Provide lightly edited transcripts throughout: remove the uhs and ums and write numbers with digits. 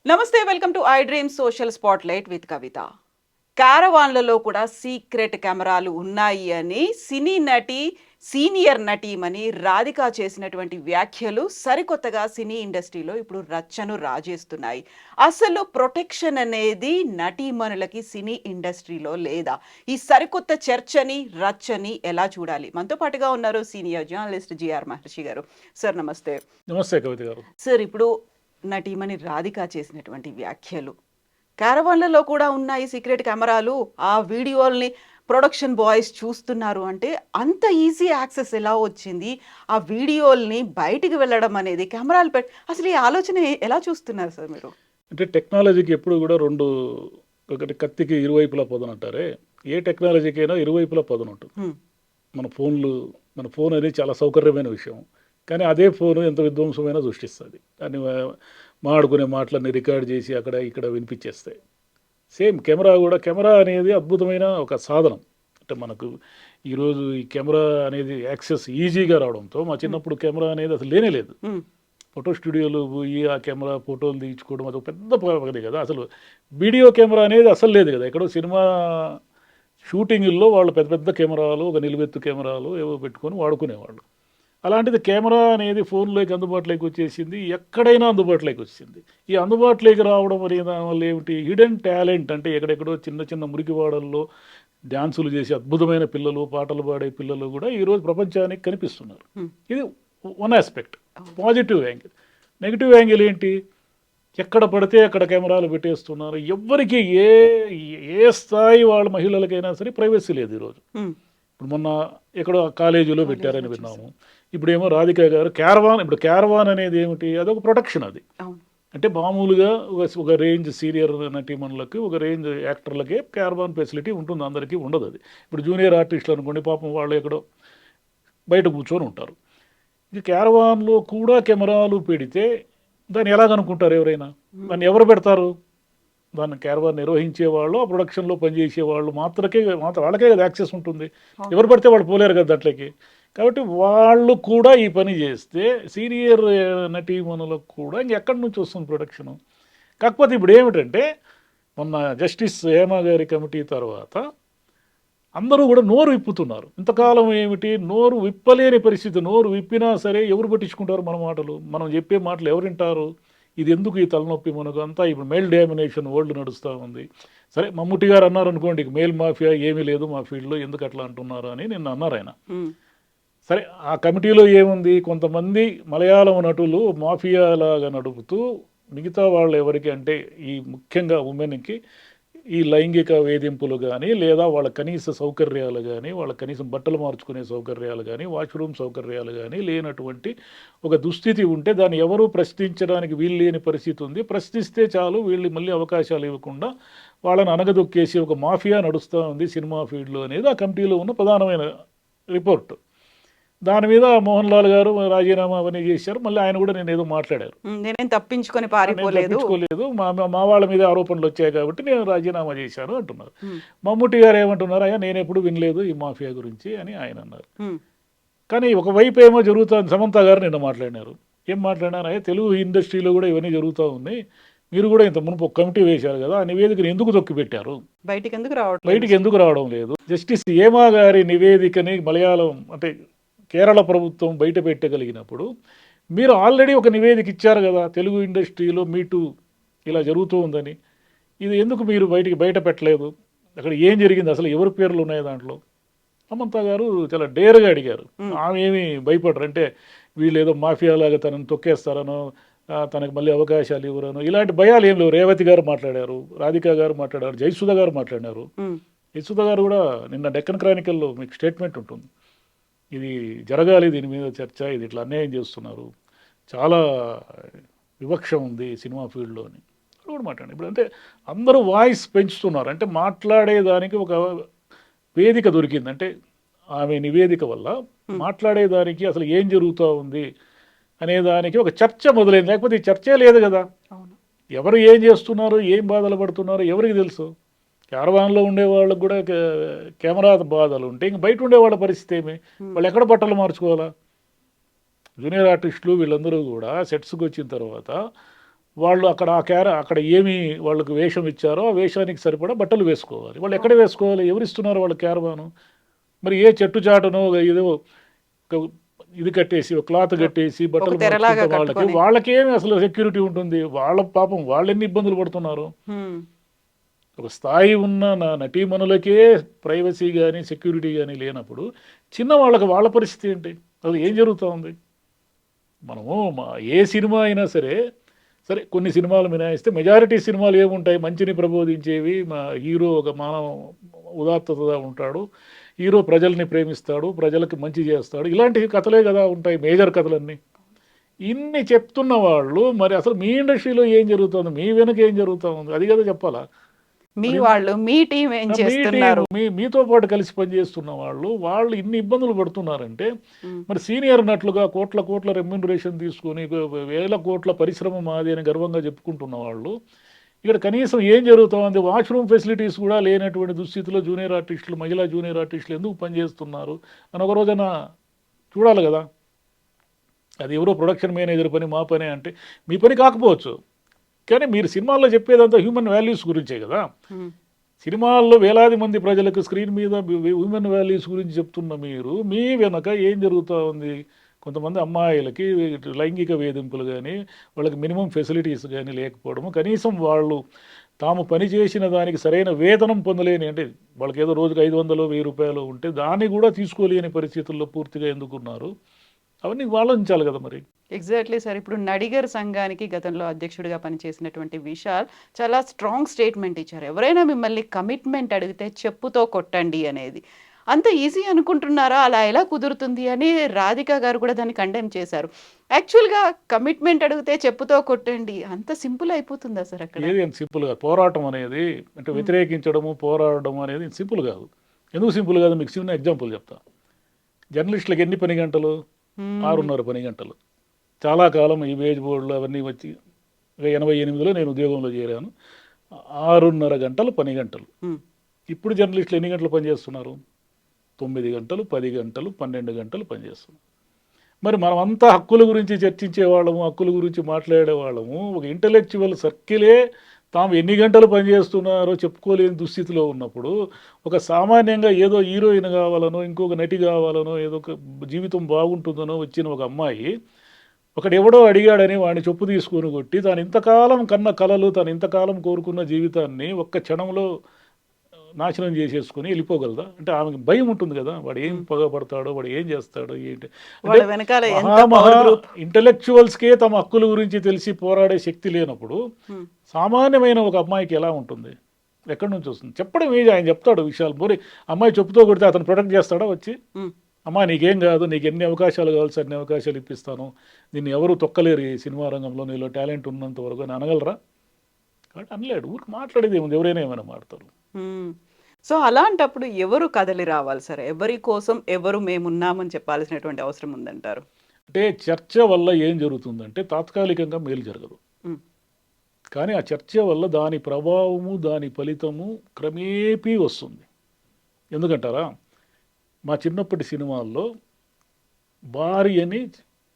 నమస్తే, welcome to I dream social spotlight with Kavitha. క్యారవాన్లలో కూడా సీక్రెట్ కెమెరాలు ఉన్నాయి అని సినీ నటి, సీనియర్ నటీమణి రాధిక చేసినటువంటి వ్యాఖ్యలు సరికొత్తగా సినీ ఇండస్ట్రీలో ఇప్పుడు రచ్చను రాజేస్తున్నాయి. అసలు ప్రొటెక్షన్ అనేది నటీమణులకి సినీ ఇండస్ట్రీలో లేదా? ఈ సరికొత్త చర్చని, రచ్చని ఎలా చూడాలి? మనతో పాటుగా ఉన్నారు సీనియర్ జర్నలిస్ట్ జిఆర్ మహర్షి గారు. సార్ నమస్తే. నమస్తే కవిత గారు. సార్, ఇప్పుడు నటీమణి రాధిక చేసినటువంటి వ్యాఖ్యలు, క్యారవాన్లలో కూడా ఉన్నాయి సీక్రెట్ కెమెరాలు, ఆ వీడియోల్ని ప్రొడక్షన్ బాయ్స్ చూస్తున్నారు అంటే అంత ఈజీ యాక్సెస్ ఎలా వచ్చింది? ఆ వీడియోల్ని బయటికి వెళ్ళడం అనేది కెమెరాలు అసలు ఈ ఆలోచన ఎలా చూస్తున్నారు సార్ మీరు? అంటే టెక్నాలజీకి ఎప్పుడు కూడా ఒకటి కత్తికి ఇరువైపులా పదును అంటారే, ఏ టెక్నాలజీకైనా ఇరువైపులా పదును ఉంటుంది. మన ఫోన్ అనేది చాలా సౌకర్యమైన విషయం, కానీ అదే ఫోన్ ఎంత విధ్వంసమైనా సృష్టిస్తుంది. దాన్ని మాడుకునే మాటలన్నీ రికార్డ్ చేసి అక్కడ ఇక్కడ వినిపించేస్తాయి. సేమ్ కెమెరా అనేది అద్భుతమైన ఒక సాధనం. అంటే మనకు ఈరోజు ఈ కెమెరా అనేది యాక్సెస్ ఈజీగా రావడంతో, మా చిన్నప్పుడు కెమెరా అనేది అసలు లేనే లేదు. ఫోటో స్టూడియోలు పోయి ఆ కెమెరా ఫోటోలు తీయించుకోవడం అది ఒక పెద్ద పగది కదా. అసలు వీడియో కెమెరా అనేది అసలు లేదు కదా. ఎక్కడో సినిమా షూటింగుల్లో వాళ్ళు పెద్ద పెద్ద కెమెరాలు, ఒక నిలువెత్తు కెమెరాలు ఏవో పెట్టుకొని వాడుకునేవాళ్ళు. అలాంటిది కెమెరా అనేది ఫోన్లోకి అందుబాటులోకి వచ్చేసింది, ఎక్కడైనా అందుబాటులోకి వచ్చింది. ఈ అందుబాటులోకి రావడం అనే దానివల్ల ఏమిటి, హిడెన్ టాలెంట్ అంటే ఎక్కడెక్కడో చిన్న చిన్న మురికివాడల్లో డ్యాన్సులు చేసే అద్భుతమైన పిల్లలు, పాటలు పాడే పిల్లలు కూడా ఈరోజు ప్రపంచానికి కనిపిస్తున్నారు. ఇది one aspect, positive angle. Negative angle ఏంటి, ఎక్కడ పడితే అక్కడ కెమెరాలు పెట్టేస్తున్నారు. ఎవ్వరికి ఏ స్థాయి వాళ్ళ మహిళలకైనా సరే ప్రైవసీ లేదు ఈరోజు. ఇప్పుడు మొన్న ఎక్కడో కాలేజీలో పెట్టారని విన్నాము. ఇప్పుడేమో రాధిక గారు క్యారవాన్ అనేది ఏమిటి, అదొక ప్రొటెక్షన్. అది అంటే మామూలుగా ఒక రేంజ్ సీనియర్ నటీమణులకి, ఒక రేంజ్ యాక్టర్లకే క్యారవాన్ ఫెసిలిటీ ఉంటుంది, అందరికీ ఉండదు. అది ఇప్పుడు జూనియర్ ఆర్టిస్టులు అనుకోండి, పాపం వాళ్ళు ఎక్కడో బయట కూర్చొని ఉంటారు. ఇది క్యారవాన్లో కూడా కెమెరాలు పెడితే దాన్ని ఎలా కనుక్కుంటారు ఎవరైనా? దాన్ని ఎవరు పెడతారు? దాన్ని క్యారవాన్ నిర్వహించే వాళ్ళు, ఆ ప్రొడక్షన్లో పనిచేసే వాళ్ళు వాళ్ళకే కదా యాక్సెస్ ఉంటుంది. ఎవరు పడితే వాళ్ళు పోలేరు కదా దాంట్లోకి. కాబట్టి వాళ్ళు కూడా ఈ పని చేస్తే సీనియర్ నటీమణులకు కూడా ఇంకెక్కడి నుంచి వస్తుంది ప్రొడక్షను? కాకపోతే ఇప్పుడు ఏమిటంటే, మొన్న జస్టిస్ హేమ గారి కమిటీ తర్వాత అందరూ కూడా నోరు విప్పుతున్నారు. ఇంతకాలం ఏమిటి, నోరు విప్పలేని పరిస్థితి. నోరు విప్పినా సరే ఎవరు పట్టించుకుంటారు మన మాటలు? మనం చెప్పే మాటలు ఎవరు వింటారు? ఇది ఎందుకు ఈ తలనొప్పి మనకు? అంతా ఇప్పుడు మెయిల్ డామినేషన్ వరల్డ్ నడుస్తూ ఉంది. సరే, మమ్ముట్టి గారు అన్నారు అనుకోండి, మెయిల్ మాఫియా ఏమీ లేదు మా ఫీల్డ్లో, ఎందుకు అట్లా అంటున్నారు అని నిన్న అన్నారు ఆయన. సరే, ఆ కమిటీలో ఏముంది, కొంతమంది మలయాళం నటులు మాఫియాలాగా నడుపుతూ మిగతా వాళ్ళు ఎవరికి అంటే ఈ ముఖ్యంగా ఉమెన్కి ఈ లైంగిక వేధింపులు కానీ, లేదా వాళ్ళ కనీస సౌకర్యాలు కానీ, వాళ్ళ కనీసం బట్టలు మార్చుకునే సౌకర్యాలు కానీ, వాష్రూమ్ సౌకర్యాలు కానీ లేనటువంటి ఒక దుస్థితి ఉంటే దాన్ని ఎవరూ ప్రశ్నించడానికి వీలు లేని పరిస్థితి ఉంది. ప్రశ్నిస్తే చాలు వీళ్ళు మళ్ళీ అవకాశాలు ఇవ్వకుండా వాళ్ళని అనగదొక్కేసి ఒక మాఫియా నడుస్తూ ఉంది సినిమా ఫీల్డ్లో అనేది ఆ కమిటీలో ఉన్న ప్రధానమైన రిపోర్టు. దాని మీద మోహన్ లాల్ గారు రాజీనామా అవన్నీ చేశారు. మళ్ళీ ఆయన కూడా నేను ఏదో మాట్లాడారు, నేనేం తప్పించుకొని పారిపోలేదు, మా వాళ్ళ మీద ఆరోపణలు వచ్చాయి కాబట్టి నేను రాజీనామా చేశాను అంటున్నారు. మమ్ముట్టి గారు ఏమంటున్నారు, అయ్యా నేను ఎప్పుడు వినలేదు ఈ మాఫియా గురించి అని ఆయన అన్నారు. కానీ ఒకవైపు ఏమో జరుగుతుంది. సమంత గారు నిన్న మాట్లాడినారు. ఏం మాట్లాడినారు, అయ్యా తెలుగు ఇండస్ట్రీలో కూడా ఇవన్నీ జరుగుతూ ఉన్నాయి, మీరు కూడా ఇంత మునుపు ఒక కమిటీ వేశారు కదా, ఆ నివేదికను ఎందుకు తొక్కిపెట్టారు, బయటికి ఎందుకు రావడం లేదు? జస్టిస్ హేమా గారి నివేదికని మలయాళం అంటే కేరళ ప్రభుత్వం బయట పెట్టగలిగినప్పుడు మీరు ఆల్రెడీ ఒక నివేదిక ఇచ్చారు కదా, తెలుగు ఇండస్ట్రీలో మీటూ ఇలా జరుగుతూ ఉందని. ఇది ఎందుకు మీరు బయట పెట్టలేదు? అక్కడ ఏం జరిగింది, అసలు ఎవరి పేర్లు ఉన్నాయి దాంట్లో? సమంత గారు చాలా డేర్గా అడిగారు. ఆమె ఏమి భయపడరు, అంటే వీళ్ళు ఏదో మాఫియాలాగా తనని తొక్కేస్తారనో, తనకు మళ్ళీ అవకాశాలు ఇవ్వరనో ఇలాంటి భయాలు ఏం లేవు. రేవతి గారు మాట్లాడారు, రాధిక గారు మాట్లాడారు, జయసుధ గారు మాట్లాడారు. జయసుధ గారు కూడా నిన్న డెక్కన్ క్రానికల్లో మీకు స్టేట్మెంట్ ఉంటుంది, ఇది జరగాలి, దీని మీద చర్చ, ఇది ఇట్లా అన్యాయం చేస్తున్నారు, చాలా వివక్ష ఉంది సినిమా ఫీల్డ్లో అని కూడా మాట్లాడండి. ఇప్పుడు అంటే అందరూ వాయిస్ పెంచుతున్నారు, అంటే మాట్లాడేదానికి ఒక వేదిక దొరికింది. అంటే ఆమె నివేదిక వల్ల మాట్లాడేదానికి అసలు ఏం జరుగుతూ ఉంది అనేదానికి ఒక చర్చ మొదలైంది. లేకపోతే ఈ చర్చే లేదు కదా. ఎవరు ఏం చేస్తున్నారు, ఏం బాధలు పడుతున్నారో ఎవరికి తెలుసు? క్యారవాన్లో ఉండే వాళ్ళకు కూడా కెమెరా బాధలు ఉంటే ఇంక బయట ఉండే వాళ్ళ పరిస్థితి ఏమి? వాళ్ళు ఎక్కడ బట్టలు మార్చుకోవాలా? జూనియర్ ఆర్టిస్టులు వీళ్ళందరూ కూడా సెట్స్కి వచ్చిన తర్వాత వాళ్ళు అక్కడ ఏమి వాళ్ళకి వేషం ఇచ్చారో ఆ వేషానికి సరిపడా బట్టలు వేసుకోవాలి. వాళ్ళు ఎక్కడ వేసుకోవాలి? ఎవరిస్తున్నారు వాళ్ళ క్యారవాను? మరి ఏ చెట్టు చాటునో ఏదో ఒక ఇది కట్టేసి ఒక క్లాత్ కట్టేసి ఒక బట్టలు తెరలాగా మార్చుకుంటే కట్టుకొని. వాళ్ళకేమి అసలు సెక్యూరిటీ ఉంటుంది? వాళ్ళ పాపం వాళ్ళు ఎన్ని ఇబ్బందులు పడుతున్నారు. హ్మ్. ఒక స్థాయి ఉన్న నటీమణులకే ప్రైవసీ కానీ సెక్యూరిటీ కానీ లేనప్పుడు చిన్న వాళ్ళకి వాళ్ళ పరిస్థితి ఏంటి? అసలు ఏం జరుగుతూ ఉంది? మనము ఏ సినిమా అయినా సరే సరే కొన్ని సినిమాలు మినహాయిస్తే మెజారిటీ సినిమాలు ఏముంటాయి? మంచిని ప్రబోధించేవి. మా హీరో ఒక మానవ ఉదాత్తత ఉంటాడు, హీరో ప్రజల్ని ప్రేమిస్తాడు, ప్రజలకు మంచి చేస్తాడు, ఇలాంటి కథలే కదా ఉంటాయి మేజర్ కథలన్నీ. ఇన్ని చెప్తున్న వాళ్ళు మరి అసలు మీ ఇండస్ట్రీలో ఏం జరుగుతుంది, మీ వెనక ఏం జరుగుతూ ఉంది, అది కదా చెప్పాలా. మీ వాళ్ళు, మీ టీం ఏం మీ చేస్తున్నారు? మీతో పాటు కలిసి పనిచేస్తున్న వాళ్ళు ఇన్ని ఇబ్బందులు పడుతున్నారంటే హ్మ్. మరి సీనియర్ నటులుగా కోట్ల కోట్ల రెమ్యూనరేషన్ తీసుకొని వేల కోట్ల పరిశ్రమ మాది అని గర్వంగా చెప్పుకుంటున్న వాళ్ళు ఇక్కడ కనీసం ఏం జరుగుతుంది? వాష్రూమ్ ఫెసిలిటీస్ కూడా లేనటువంటి దుస్థితిలో జూనియర్ ఆర్టిస్టులు, మహిళా జూనియర్ ఆర్టిస్టులు ఎందుకు పనిచేస్తున్నారు అని ఒక రోజైనా చూడాలి కదా. అది ఎవరో ప్రొడక్షన్ మేనేజర్ పని, మా పని అంటే మీ పని కాకపోవచ్చు, కానీ మీరు సినిమాల్లో చెప్పేదంతా హ్యూమన్ వాల్యూస్ గురించే కదా. హ్మ్. సినిమాల్లో వేలాది మంది ప్రజలకు స్క్రీన్ మీద హ్యూమన్ వాల్యూస్ గురించి చెప్తున్న మీరు మీ వెనక ఏం జరుగుతూ ఉంది? కొంతమంది అమ్మాయిలకి లైంగిక వేధింపులు కానీ, వాళ్ళకి మినిమం ఫెసిలిటీస్ కానీ లేకపోవడము, కనీసం వాళ్ళు తాము పని చేసిన దానికి సరైన వేతనం పొందలేని, అంటే వాళ్ళకి ఏదో రోజుకి 500 1000 రూపాయలు ఉంటే దాన్ని కూడా తీసుకోలేని పరిస్థితుల్లో పూర్తిగా ఎందుకున్నారు? అవన్నీ ఆలోచించాలి కదా మరి. Exactly sir. ఇప్పుడు నడిగర్ సంఘానికి గతంలో అధ్యక్షుడిగా పనిచేసినటువంటి విశాల్ చాలా స్ట్రాంగ్ స్టేట్మెంట్ ఇచ్చారు. ఎవరైనా మిమ్మల్ని కమిట్మెంట్ అడిగితే చెప్పుతో కొట్టండి అనేది. అంత ఈజీ అనుకుంటున్నారా? అలా ఎలా కుదురుతుంది అని రాధిక గారు కూడా దాన్ని కండెమ్ చేశారు. యాక్చువల్గా కమిట్మెంట్ అడిగితే చెప్పుతో కొట్టండి అంత సింపుల్ అయిపోతుందా సార్ అక్కడ? ఏది అంత సింపుల్ కాదు. పోరాటం అనేది అంటే వ్యతిరేకించడము, పోరాడడం అనేది సింపుల్ కాదు. ఎందుకు సింపుల్ కాదు? మీకు చిన్న ఎగ్జాంపుల్ చెప్తా. జర్నలిస్టులకు ఎన్ని పని గంటలు? 6:30 పని గంటలు. చాలా కాలం ఈ వేజ్ బోర్డులు అవన్నీ వచ్చి 88లో నేను ఉద్యోగంలో చేరాను. 6:30 గంటలు పని గంటలు. ఇప్పుడు జర్నలిస్టులు ఎన్ని గంటలు పనిచేస్తున్నారు? 9 గంటలు, 10 గంటలు, 12 గంటలు పనిచేస్తున్నారు. మరి మనమంతా హక్కుల గురించి చర్చించేవాళ్ళము, హక్కుల గురించి మాట్లాడేవాళ్ళము, ఒక ఇంటలెక్చువల్ సర్కిలే తాము ఎన్ని గంటలు పనిచేస్తున్నారో చెప్పుకోలేని దుస్థితిలో ఉన్నప్పుడు ఒక సామాన్యంగా ఏదో హీరోయిన్ కావాలనో, ఇంకొక నటి కావాలనో, ఏదో ఒక జీవితం బాగుంటుందనో వచ్చిన ఒక అమ్మాయి ఒకడెవడో అడిగాడని వాడిని చెప్పు తీసుకొని కొట్టి తాను ఇంతకాలం కన్న కలలు, తాను ఇంతకాలం కోరుకున్న జీవితాన్ని ఒక్క క్షణంలో నాశనం చేసేసుకుని వెళ్ళిపోగలదా? అంటే ఆమెకి భయం ఉంటుంది కదా, వాడు ఏం పగపడతాడో, వాడు ఏం చేస్తాడో ఏంటి. వాళ్ళ వెనకాల ఎంత మహామహా పవర్ గ్రూప్. ఇంటలెక్చువల్స్కే తమ హక్కుల గురించి తెలిసి పోరాడే శక్తి లేనప్పుడు సామాన్యమైన ఒక అమ్మాయికి ఎలా ఉంటుంది? ఎక్కడి నుంచి వస్తుంది? చెప్పడం ఏది, ఆయన చెప్తాడు విషయాలు. మరి అమ్మాయి చెప్పుతో కొడితే అతను ప్రొటెక్ట్ చేస్తాడా వచ్చి? అమ్మా నీకేం కాదు, నీకు ఎన్ని అవకాశాలు కావాల్సి అన్ని అవకాశాలు ఇప్పిస్తాను, దీన్ని ఎవరు తొక్కలేరు ఈ సినిమా రంగంలో, నీలో టాలెంట్ ఉన్నంత వరకు అని అనగలరా? కాబట్టి అనలేడు. ఊరికి మాట్లాడేది ఏముంది, ఎవరైనా ఏమైనా మాడతారు. సో అలాంటప్పుడు ఎవరు కదలి రావాలి సార్? ఎవరి కోసం ఎవరు మేమున్నామని చెప్పాల్సినటువంటి అవసరం ఉందంటారు? అంటే చర్చ వల్ల ఏం జరుగుతుందంటే తాత్కాలికంగా మేలు జరగదు, కానీ ఆ చర్చ వల్ల దాని ప్రభావము, దాని ఫలితము క్రమేపీ వస్తుంది. ఎందుకంటారా, మా చిన్నప్పటి సినిమాల్లో భార్యని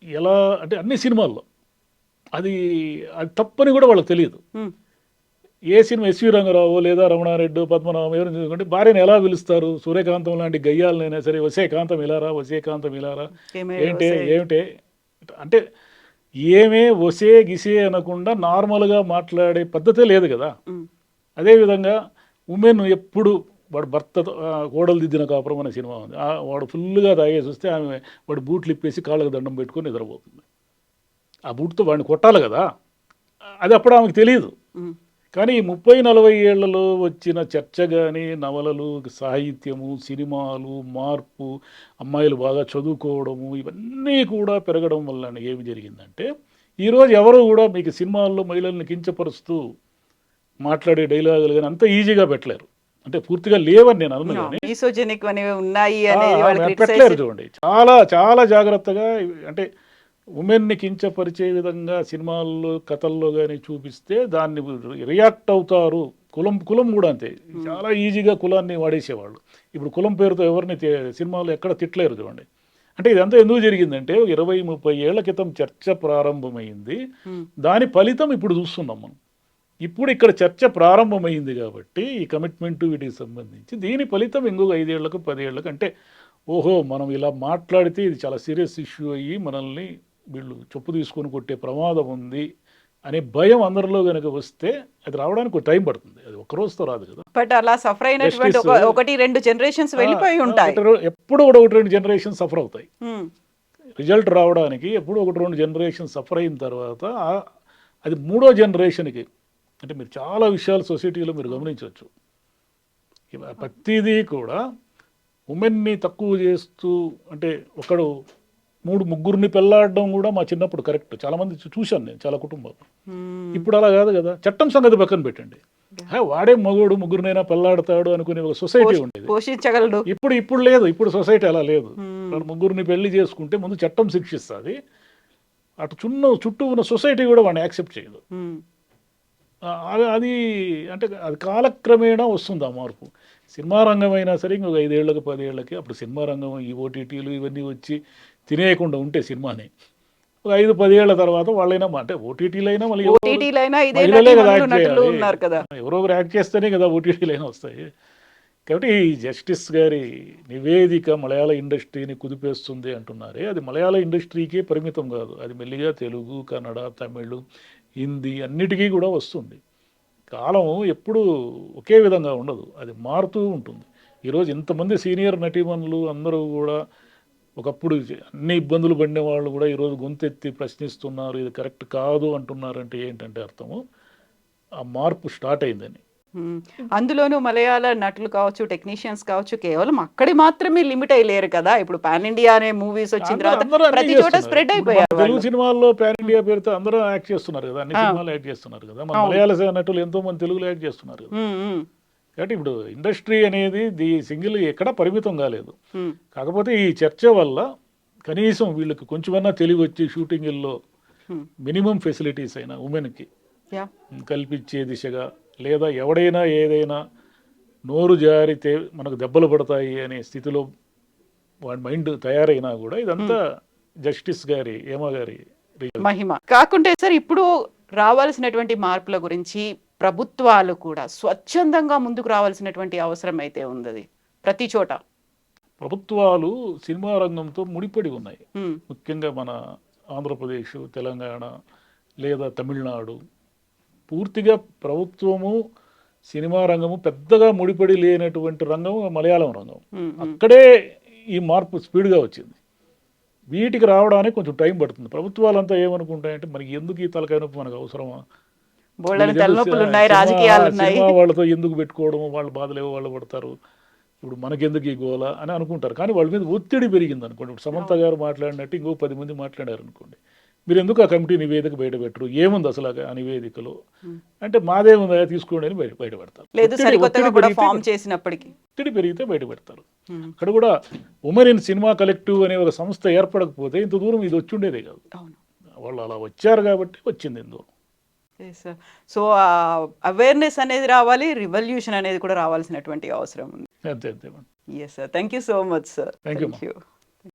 ఎలా అంటే అన్ని సినిమాల్లో అది తప్పని కూడా వాళ్ళకి తెలియదు. ఏ సినిమా ఎస్వి రంగారావు లేదా రమణారెడ్డి, పద్మనాభం ఎవరైనా చూసుకుంటే భార్యను ఎలా పిలుస్తారు? సూర్యకాంతం లాంటి గయ్యాలనైనా సరే వసే కాంతం ఇలారా, వసే కాంతం ఇలారా, ఏమిటే అంటే ఏమే వసే గిసే అనకుండా నార్మల్గా మాట్లాడే పద్ధతే లేదు కదా. అదేవిధంగా ఉమెన్ ఎప్పుడు వాడు భర్త కోడలు దిద్దిన కాపురం అనే సినిమా ఉంది, వాడు ఫుల్గా తాగేసి వస్తే ఆమె వాడు బూట్లు ఇప్పేసి కాళ్ళకు దండం పెట్టుకొని నిద్రపోతుంది. ఆ బూట్తో వాడిని కొట్టాలి కదా, అది అప్పుడు ఆమెకు తెలియదు. కానీ ఈ 30-40 ఏళ్లలో వచ్చిన చర్చ కానీ, నవలలు, సాహిత్యము, సినిమాలు, మార్పు, అమ్మాయిలు బాగా చదువుకోవడము, ఇవన్నీ కూడా పెరగడం వల్ల ఏమి జరిగిందంటే ఈరోజు ఎవరు కూడా మీకు సినిమాల్లో మహిళల్ని కించపరుస్తూ మాట్లాడే డైలాగులు కానీ అంత ఈజీగా పెట్టలేరు. అంటే పూర్తిగా లేవని నేను అన్నాను, కానీ మిసోజినిక్ అనేవి ఉన్నాయి అనేది వాళ్ళు పెట్టలేరు. చూడండి, చాలా చాలా జాగ్రత్తగా అంటే ఉమెన్ని కించపరిచే విధంగా సినిమాల్లో, కథల్లో కానీ చూపిస్తే దాన్ని రియాక్ట్ అవుతారు. కులం కూడా అంతే, చాలా ఈజీగా కులాన్ని వాడేసేవాళ్ళు. ఇప్పుడు కులం పేరుతో ఎవరిని సినిమాలు ఎక్కడ తిట్టలేరు చూడండి. అంటే ఇదంతా ఎందుకు జరిగిందంటే 20-30 ఏళ్ల క్రితం చర్చ ప్రారంభమైంది. ఉమ్, దాని ఫలితం ఇప్పుడు చూస్తున్నాం మనం. ఇప్పుడు ఇక్కడ చర్చ ప్రారంభమైంది కాబట్టి ఈ కమిట్మెంట్ వీటికి సంబంధించి దీని ఫలితం ఇంకొక 5 ఏళ్లకు 10 ఏళ్లకు అంటే ఓహో మనం ఇలా మాట్లాడితే ఇది చాలా సీరియస్ ఇష్యూ అయ్యి మనల్ని వీళ్ళు చెప్పు తీసుకొని కొట్టే ప్రమాదం ఉంది అనే భయం అందరిలో కనుక వస్తే అది రావడానికి ఒక టైం పడుతుంది. అది ఒక రోజుతో రాదు కదా. బట్ అలా సఫర్ అయినటువంటి ఒకటి రెండు జనరేషన్స్ వెళ్ళిపోయి ఉంటాయి. ఎప్పుడు కూడా 1-2 జనరేషన్ సఫర్ అవుతాయి. ఉమ్, రిజల్ట్ రావడానికి ఎప్పుడు 1-2 జనరేషన్ సఫర్ అయిన తర్వాత అది మూడో జనరేషన్కి అంటే మీరు చాలా విషయాలు సొసైటీలో మీరు గమనించవచ్చు. ప్రతిదీ కూడా ఉమెన్ని తక్కువ చేస్తూ అంటే ఒకడు 3-4 పెళ్ళాడడం కూడా మా చిన్నప్పుడు కరెక్ట్. చాలామంది చూశాను నేను చాలా కుటుంబాలు. ఉమ్, ఇప్పుడు అలా కాదు కదా. చట్టం సంగతి పక్కన పెట్టండి, వాడే మగోడు 3 పెళ్ళాడతాడు అనుకునే ఒక సొసైటీ ఉండేది. పోషించగలడు. ఇప్పుడు లేదు. ఇప్పుడు సొసైటీ అలా లేదు. ఉమ్, వాడు 3 పెళ్లి చేసుకుంటే ముందు చట్టం శిక్షిస్తుంది. అటు చుట్టూ ఉన్న సొసైటీ కూడా వాడిని యాక్సెప్ట్ చేయదు. ఉమ్, అది అంటే అది కాలక్రమేణా వస్తుంది ఆ మార్పు. సినిమా రంగం అయినా సరే ఇంకొక 5 ఏళ్ళకి 10 ఏళ్ళకి అప్పుడు సినిమా రంగం ఈ ఓటీటీలు ఇవన్నీ వచ్చి తినేయకుండా ఉంటే సినిమాని ఒక 5-10 ఏళ్ల తర్వాత వాళ్ళైనా అంటే ఓటీటీలు అయినా మళ్ళీ ఓటీటీలైనా ఇదే మహిళలే కదా నటీమణులు, యాక్ట్ నటులు చేయాలి. ఉన్నారు కదా. ఎవరో ఒకరు యాక్ట్ చేస్తేనే కదా ఓటీటీలు అయినా వస్తాయి. కాబట్టి ఈ జస్టిస్ గారి నివేదిక మలయాళ ఇండస్ట్రీని కుదిపేస్తుంది అంటున్నారే, అది మలయాళ ఇండస్ట్రీకే పరిమితం కాదు. అది మెల్లిగా తెలుగు, కన్నడ, తమిళ్, హిందీ అన్నిటికీ కూడా వస్తుంది. కాలం ఎప్పుడు ఒకే విధంగా ఉండదు, అది మారుతూ ఉంటుంది. ఈరోజు ఇంతమంది సీనియర్ నటీమణులు అందరూ కూడా ఒకప్పుడు అన్ని ఇబ్బందులు పడిన వాళ్ళు కూడా ఈరోజు గొంతెత్తి ప్రశ్నిస్తున్నారు, ఇది కరెక్ట్ కాదు అంటున్నారంటే ఏంటంటే అర్థము ఆ మార్పు స్టార్ట్ అయిందని. ఉమ్, అందులోనూ మలయాళ నటులు కావచ్చు, టెక్నీషియన్స్ కావచ్చు, కేవలం అక్కడి మాత్రమే లిమిట్ అయ్యలేరు కదా. ఇప్పుడు పాన్ ఇండియా అనే మూవీస్ వచ్చిన అందరూ తర్వాత అన్నీ ప్రతి చోట చేస్తున్నారు. స్ప్రెడ్ ఇప్పుడు మన అయిపోయారు తెలుగు వాళ్ళు. సినిమాల్లో పాన్ ఇండియా పేరుతో అందరూ యాక్ట్ చేస్తున్నారు కదా, అన్ని ఆ. సినిమాలు యాక్ట్ చేస్తున్నారు కదా. మన అవును. మలయాళ నటులు ఎంతో మంది తెలుగులో యాక్ట్ చేస్తున్నారు కదా. ఉమ్, ఉమ్, కాబట్టి ఇప్పుడు ఇండస్ట్రీ అనేది సింగిల్ ఎక్కడ పరిమితం కాలేదు. ఉమ్, కాకపోతే ఈ చర్చ వల్ల కనీసం వీళ్ళకి కొంచెమన్నా తెలివి వచ్చి షూటింగ్ల్లో ఉమ్, మినిమం ఫెసిలిటీస్ అయినా ఉమెన్కి యా, కల్పించే దిశగా, లేదా ఎవడైనా ఏదైనా నోరు జారితే మనకు దెబ్బలు పడతాయి అనే స్థితిలో వాడి మైండ్ తయారైనా కూడా ఇదంతా జస్టిస్ గారి ఏమా గారి మహిమ. కాకుంటే సార్ ఇప్పుడు రావాల్సినటువంటి మార్పుల గురించి ప్రభుత్వాలు కూడా స్వచ్ఛందంగా ముందుకు రావాల్సినటువంటి అవసరం అయితే ఉంది ప్రతి చోట. ప్రభుత్వాలు సినిమా రంగంతో ముడిపడి ఉన్నాయి. ఉమ్, ముఖ్యంగా మన ఆంధ్రప్రదేశ్, తెలంగాణ లేదా తమిళనాడు పూర్తిగా ప్రభుత్వము సినిమా రంగము పెద్దగా ముడిపడి లేనటువంటి రంగం మలయాళం రంగం. ఉమ్, ఉమ్, అక్కడే ఈ మార్పు స్పీడ్గా వచ్చింది. వీటికి రావడానికి కొంచెం టైం పడుతుంది. ప్రభుత్వాలంతా ఏమనుకుంటాయంటే మనకి ఎందుకు ఈ తలకాయ నొప్పి, మనకు అవసరమా, బోల్డని తలనొప్పులు ఉన్నాయి, రాజకీయాలు ఉన్నాయి. సినిమా వాళ్ళతో ఎందుకు పెట్టుకోవడము, వాళ్ళ బాధలేవో వాళ్ళు పడతారు, ఇప్పుడు మనకెందుకు ఈ గోల అని అనుకుంటారు. కానీ వాళ్ళ మీద ఒత్తిడి పెరిగింది అనుకోండి. ఇప్పుడు సమంత గారు మాట్లాడినట్టు ఇంకో 10 మంది మాట్లాడారు అనుకోండి, మీరు ఎందుకు ఆ కమిటీ నివేదిక బయటపెట్టరు, ఏముంది అసలు ఆ నివేదికలో అంటే మాదేముందా తీసుకోండి అని బయటపెడతారు. లేదు సరికొత్తగా కూడా ఫామ్ చేసినప్పటికీ ఒత్తిడి పెరిగితే బయటపెడతారు. ఉమ్, అక్కడ కూడా ఉమెన్ ఇన్ సినిమా కలెక్టివ్ అనే ఒక సంస్థ ఏర్పడకపోతే ఇంత దూరం ఇది వచ్చి ఉండేదే కాదు. అవును. వాళ్ళు అలా వచ్చారు కాబట్టి వచ్చింది ఇందులో. సో అవేర్నెస్ అనేది రావాలి, రివల్యూషన్ అనేది కూడా రావాల్సినటువంటి అవసరం ఉంది. అంతే అంతే. Yes sir, thank you so much sir. Thank you, ma'am. Thank you.